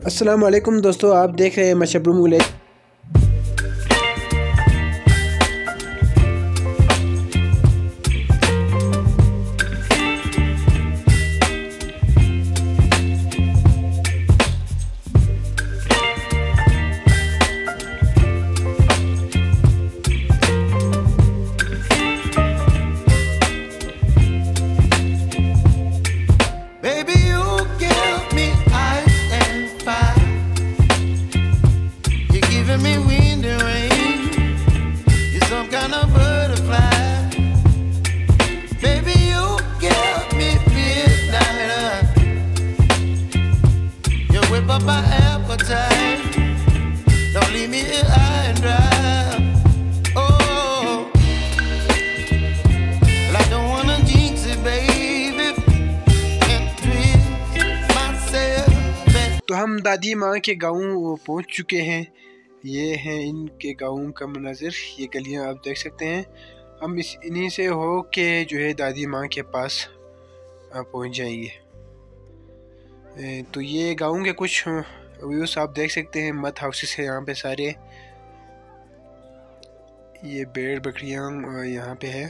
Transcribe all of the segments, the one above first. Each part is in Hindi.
अस्सलाम वालेकुम दोस्तों, आप देख रहे हैं मशरूम विलेज। तो हम दादी माँ के गाँव पहुँच चुके हैं। ये हैं इनके गाँव का मंजर, ये गलियाँ आप देख सकते हैं। हम इन्हीं से हो के जो है दादी माँ के पास पहुँच जाएंगे। तो ये गाँव के कुछ व्यूज़ आप देख सकते हैं। मत हाउसेस है यहाँ पे सारे, ये भेड़ बकरियाँ यहाँ पे है।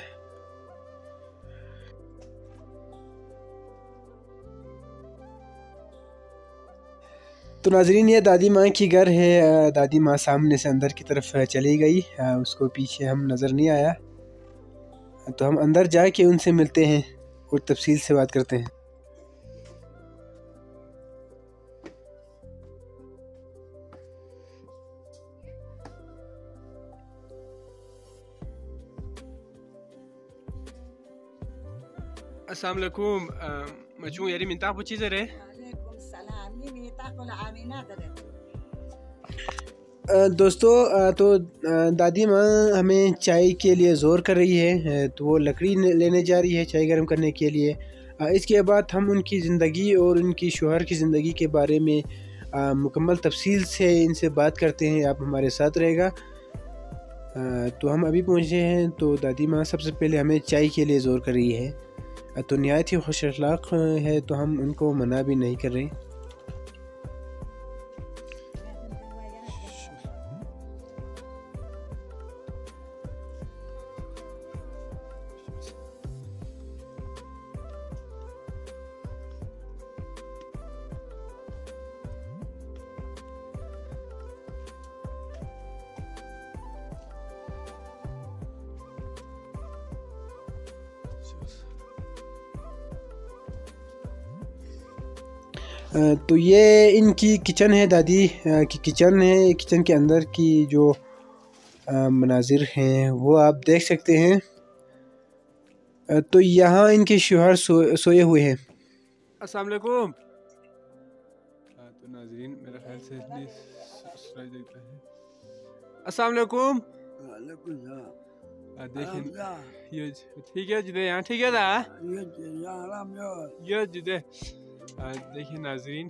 तो नाजरीन, ये दादी माँ की घर है। दादी माँ सामने से अंदर की तरफ चली गई, उसको पीछे हम नज़र नहीं आया। तो हम अंदर जाके उनसे मिलते हैं और तफसील से बात करते हैं। अस्सलाम वालेकुम। मजू यारी मिनता पूछी जरे। दोस्तों, तो दादी माँ हमें चाय के लिए ज़ोर कर रही है, तो वो लकड़ी लेने जा रही है चाय गर्म करने के लिए। इसके बाद हम उनकी ज़िंदगी और उनकी शौहर की ज़िंदगी के बारे में मुकम्मल तफसील से इनसे बात करते हैं। आप हमारे साथ रहेगा। तो हम अभी पहुँचे हैं। तो दादी माँ सबसे पहले हमें चाय के लिए ज़ोर कर रही है। तो नहायत ही खुश अखलाक है, तो हम उनको मना भी नहीं कर रहे। तो ये इनकी किचन है, दादी की किचन है। किचन के अंदर की जो मनाजिर हैं वो आप देख सकते हैं। तो यहाँ इनके शौहर सोए हुए हैं। अस्सलाम वालेकुम। तो नाज़रीन, मेरे ख्याल से सुनाई देता है। अस्सलाम वालेकुम। देखिए ये ठीक है जिदे यहाँ ठीक है दा ये जिदे देखिए नाजरीन।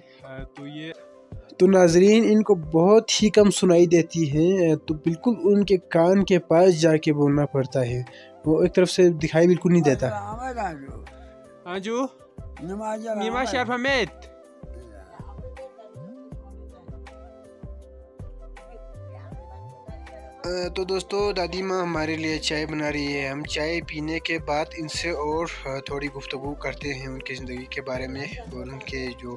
तो नाजरीन, इनको बहुत ही कम सुनाई देती है, तो बिल्कुल उनके कान के पास जाके बोलना पड़ता है। वो एक तरफ से दिखाई बिल्कुल नहीं देता। तो दोस्तों, दादी माँ हमारे लिए चाय बना रही है। हम चाय पीने के बाद इनसे और थोड़ी गुफ्तगू करते हैं उनकी ज़िंदगी के बारे में और उनके जो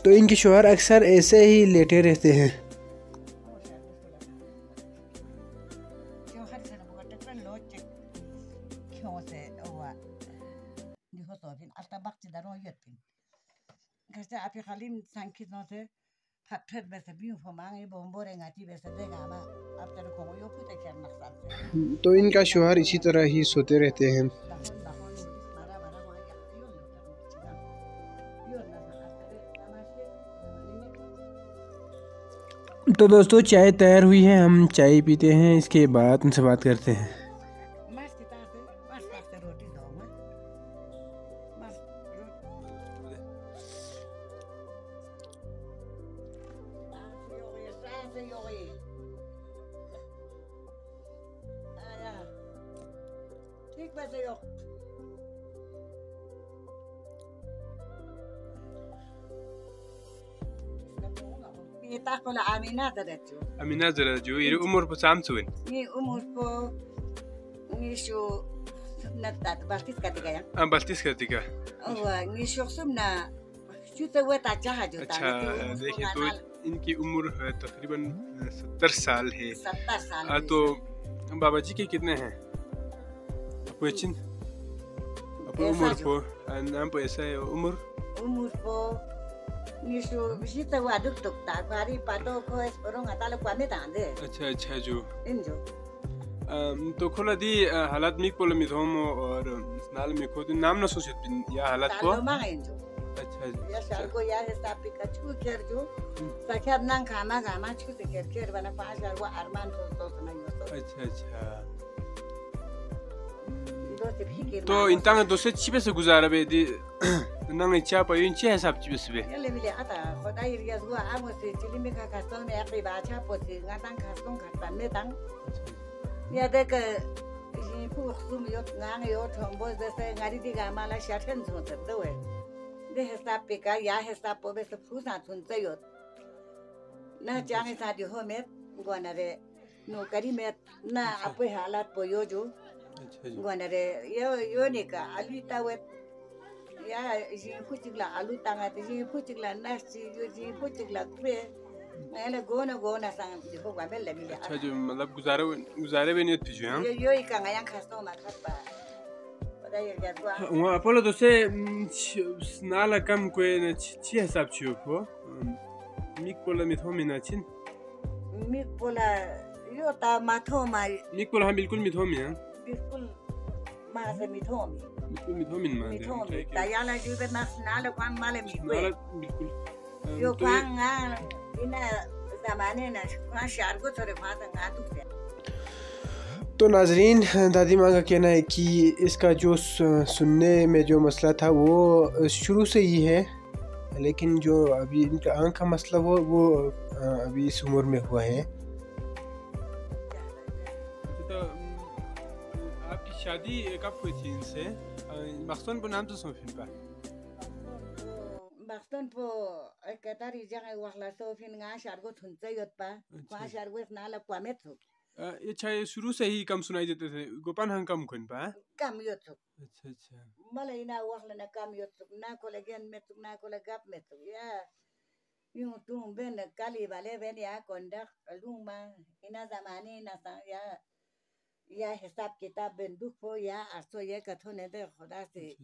तो इनके शौहर अक्सर ऐसे ही लेटे रहते हैं। तो इनका शौहर इसी तरह ही सोते रहते हैं। तो दोस्तों, चाय तैयार हुई है, हम चाय पीते हैं, इसके बाद उनसे बात करते हैं। पैसे योगी आया ठीक पैसे योग kita kalau Aminah teraju. Aminah teraju. Ini umur bersamsuin. Ini umur ini show natat baltis ketiga ya. Baltis ketiga. Oh, ini show sumna. Kita buat aja aja. अच्छा देखिए तो इनकी उम्र तकरीबन 70 साल है। 70 साल। तो बाबा जी के कितने हैं? Puecin. Apa umur po? Nampo esa umur? Umur po nisu visita waduk tuk tak hari pato ko es orang atala kwame tande. अच्छा जो इंजो तो खोला दी हालात मिक पोला मिथोम और नाल में खुद नाम न सोचत बिन या हालात को तालो मांग इंजो अच्छा या शाल को या हिसाब पे कछु कर जो सख्यात नंग खामा छु से कर बना 5 बार वो अरमान तो सुना यो अच्छा तो तो इंतांग दोसे चिबे से गुजारा बे दी नंग इच्छा पयुन ची हिसाब चिबे से बे ये ले मिले आता खुदा इरिया हुआ आमो से चिली में का खास्तों में आखिरी बाचा पोसे ngatăng खास्तों खातन में तंग या देख ये पुखसुम यो ngang yo thombo जैसे ngari दिगा माला शाठन सोचत दो है दे हिसाब पे का या हिसाब पे बस फुसा सुनते यो ना जाने साथ हो में गोना रे नौकरी में ना आपे हालात पोयो जो गोना रे यो ने का अलिता वे या जी पुचिगला आलू तांगा जी पुचिगला नासी जो जी पुचिगला पे मैंने गोना सांग देखो गा बेल लगी अच्छा जो मतलब गुजारे भी नहीं थी जो हां यो ही का yang खासो मा खासबा पता ये क्या हुआ वो अपोलो तो से नाला कम कोई न ची हिसाब छियो को मिक पोला मिथोमिना छिन मिक पोला यो ता माथो मा मिक पोला हम बिल्कुल मिथोमि हां बिल्कुल मा से मिथोमि बिल्कुल मिथोमिन मा मिथोमि ता याला जो बे नाला क्वांग माले मी नाला बिल्कुल यो क्वांग ina ज़माने ना वहाँ शार को थोड़े वहाँ तक आतुक से तो नाजरीन दादी माँ का कहना है कि इसका जो सुनने में जो मसला था वो शुरू से ही है लेकिन जो अभी इनका आँख का मसला वो अभी इस उम्र में हुआ है। तो आपकी शादी कब हुई थी इनसे? मखसून को नाम तो सोफिन का मखसून को कतारी जगह वाला सोफिन गा शार को थुनते योत पा वहाँ शार को इतना लपवा में थुक अच्छा ये शुरू से ही कम सुनाई देते थे गोपान हंग कम खुन पा कम योत थुक अच्छा मला इना वाला ना कम योत थुक ना को लगन में थुक ना को लगप में थुक या यूं तुम बेन काली वाले बेन या कोंडा लूमा इना ज़माने ना सा या हिसाब किताब बेन दुख हो या अर्सो ये कथो ने दे खुदा से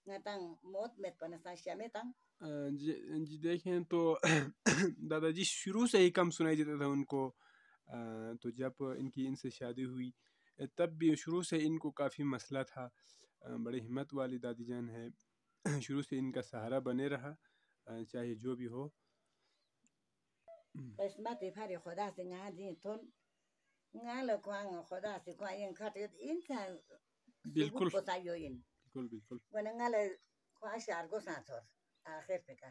ngатang मौत में पनसा शामे तंग जी देखें तो दादाजी शुरू से ही कम सुनाई देता था उनको तो जब इनकी इनसे शादी हुई तब भी शुरू से इनको काफ़ी मसला था बड़ी हिम्मत वाली दादी जान है शुरू से इनका सहारा बने रहा चाहे जो भी हो किस्मत भारी खुदा से दी थोन लो क्वांग खुदा से क्वांग खाते इंसान बिल्कुल बिल्कुल बिल्कुल वनंगाले ख्वाशार को साथ और आखिर पे का